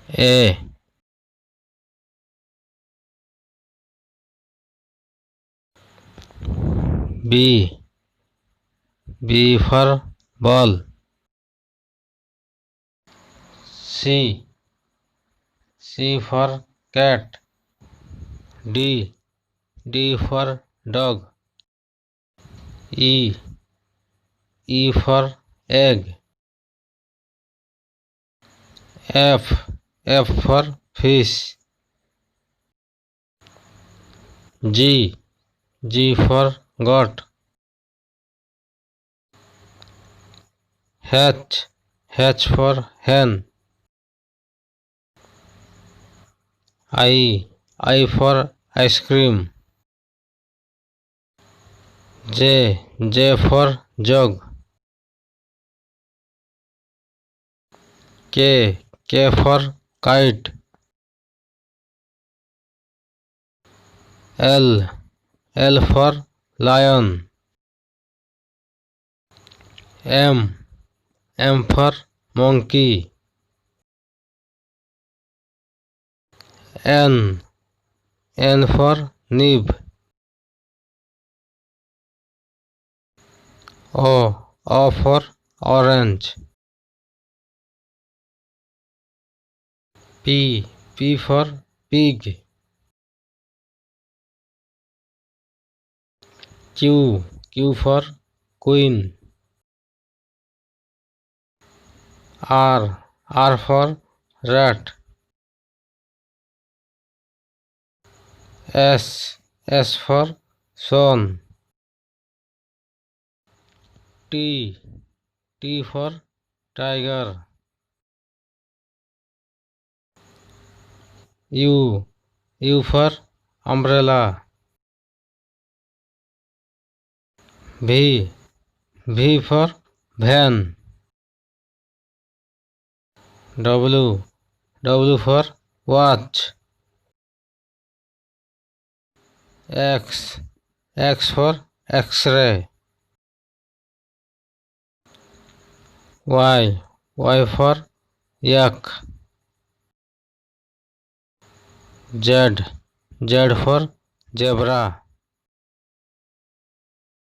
A. B. B for ball. C. C for cat. D. D for dog. E. E for egg. F. F for fish. G. G for goat. H. H for hen. I. I for ice cream. J. J for jug. K. K for kite. L. L for lion. M. M for monkey. N. N for nib. O. O for orange. P. P for pig. Q. Q for queen. R. R for rat. S. S for swan. T. T for tiger. U. U for umbrella. V. V for van. W. W for watch. X. X for X-ray. Y. Y for yak. Z. Z for zebra.